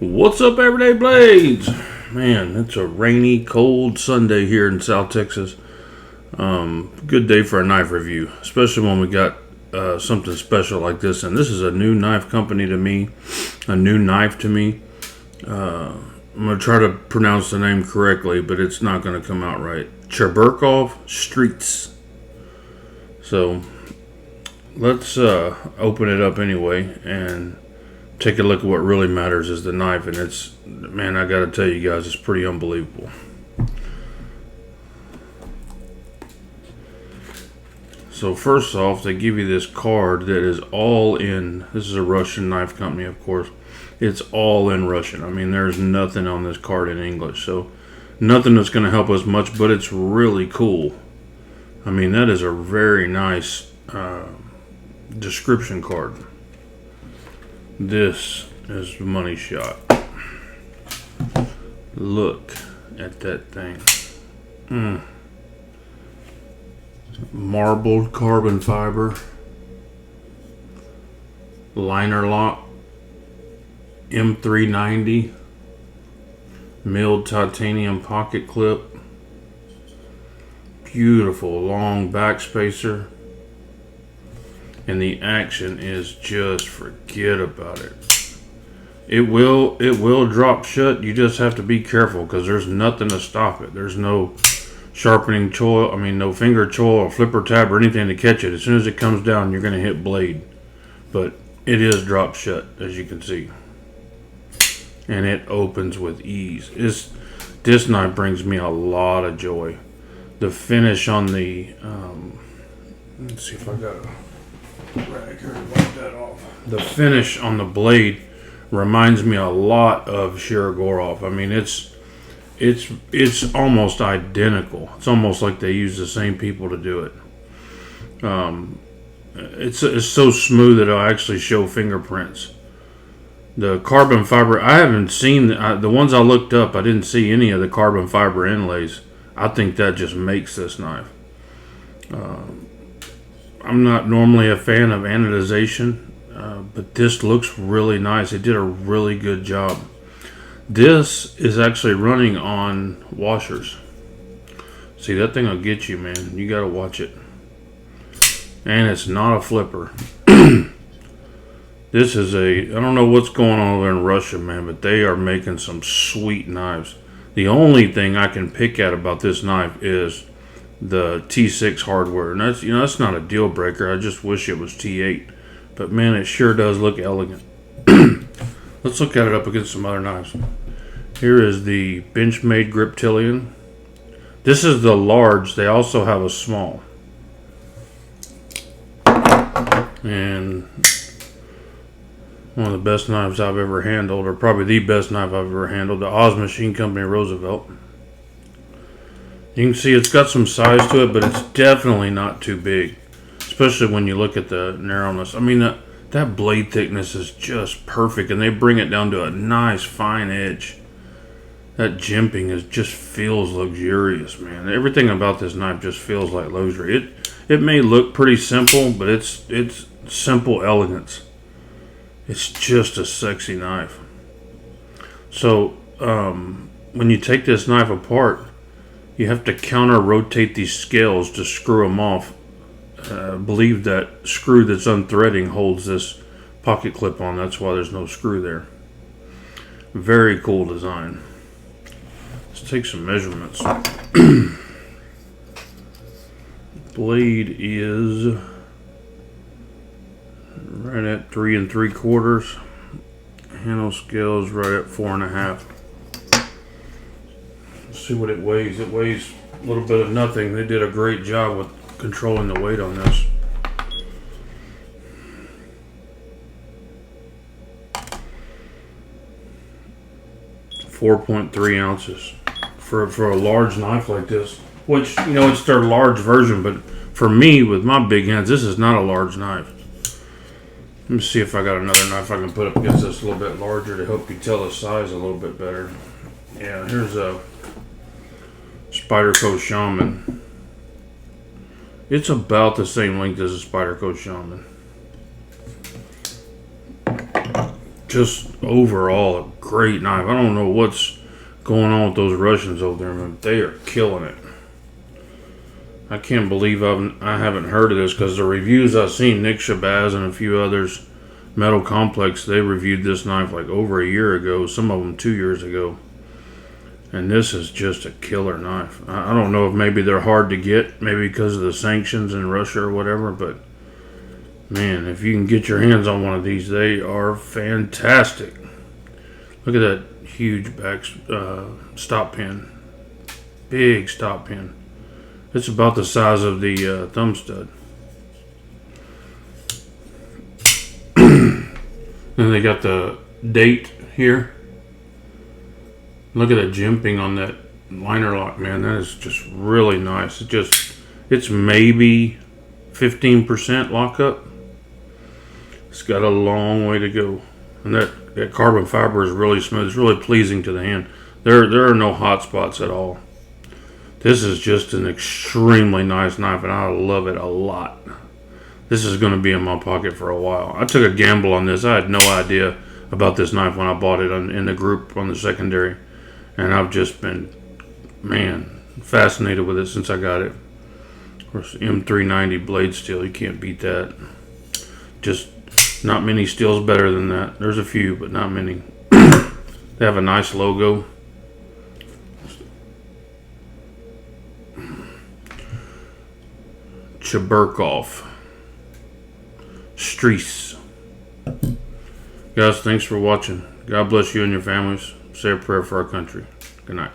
What's up, Everyday Blades? Man, it's a rainy, cold Sunday here in South Texas. Good day for a knife review, especially when we got something special like this. And this is a new knife company to me, a new knife to me. I'm going to try to pronounce the name correctly, but it's not going to come out right. Cheburkov Strizh. So, let's open it up anyway and take a look at what really matters is the knife. And it's, man, I gotta tell you guys, it's pretty unbelievable. So first off, they give you this card that is all in, this is a Russian knife company, of course. It's all in Russian. I mean, there's nothing on this card in English, so nothing that's going to help us much, but it's really cool. I mean, that is a very nice description card. This is the money shot. Look at that thing. Marbled carbon fiber. Liner lock. M390. Milled titanium pocket clip. Beautiful long back spacer. And the action is just forget about it. It will drop shut. You just have to be careful because there's nothing to stop it. There's no sharpening choil. I mean, no finger choil or flipper tab or anything to catch it. As soon as it comes down, you're going to hit blade. But it is drop shut, as you can see, and it opens with ease. This knife brings me a lot of joy. The finish on the let's see if I got a rag here to wipe that off. The finish on the blade reminds me a lot of Cheburkov. I mean, it's almost identical. It's almost like they use the same people to do it. It's so smooth that it'll actually show fingerprints. The carbon fiber, I haven't seen the ones I looked up. I didn't see any of the carbon fiber inlays. I think that just makes this knife. I'm not normally a fan of anodization, but this looks really nice. It did a really good job. This is actually running on washers. See, that thing will get you, man. You gotta watch it. And it's not a flipper. This is I don't know what's going on over in Russia, man, but they are making some sweet knives. The only thing I can pick at about this knife is the T6 hardware, and that's not a deal breaker. I just wish it was T8, but man, it sure does look elegant. Let's look at it up against some other knives. Here is the Benchmade Griptilian. This is the large. They also have a small, and one of the best knives I've ever handled, or probably the best knife I've ever handled, the Oz Machine Company Roosevelt. You can see it's got some size to it, but it's definitely not too big, especially when you look at the narrowness. I mean, that blade thickness is just perfect, and they bring it down to a nice fine edge. That jimping just feels luxurious, man. Everything about this knife just feels like luxury. It may look pretty simple, but it's simple elegance. It's just a sexy knife. So when you take this knife apart, you have to counter rotate these scales to screw them off. I believe that screw that's unthreading holds this pocket clip on. That's why there's no screw there. Very cool design. Let's take some measurements. Blade is right at 3 3/4. Handle scale is right at 4.5. See what it weighs. It weighs a little bit of nothing. They did a great job with controlling the weight on this. .3 ounces for a large knife like this, which, you know, it's their large version, but for me with my big hands, this is not a large knife. Let me see if I got another knife I can put up against this a little bit larger to help you tell the size a little bit better. Yeah, here's a Spyderco Shaman. It's about the same length as a Spyderco Shaman. Just overall a great knife. I don't know what's going on with those Russians over there, but they are killing it. I can't believe I haven't heard of this, because the reviews I've seen, Nick Shabazz and a few others, Metal Complex, they reviewed this knife like over a year ago, some of them 2 years ago. And this is just a killer knife. I don't know if maybe they're hard to get, maybe because of the sanctions in Russia or whatever, but man, if you can get your hands on one of these, they are fantastic. Look at that huge back stop pin. Big stop pin. It's about the size of the thumb stud. And they got the date here. Look at that jimping on that liner lock, man. That is just really nice. It's maybe 15% lockup. It's got a long way to go. And that carbon fiber is really smooth. It's really pleasing to the hand. There are no hot spots at all. This is just an extremely nice knife, and I love it a lot. This is going to be in my pocket for a while. I took a gamble on this. I had no idea about this knife when I bought it in the group on the secondary. And I've just been, man, fascinated with it since I got it. Of course, M390 blade steel, you can't beat that. Just not many steels better than that. There's a few, but not many. They have a nice logo. Cheburkov Strizh. Guys, thanks for watching. God bless you and your families. Say a prayer for our country. Good night.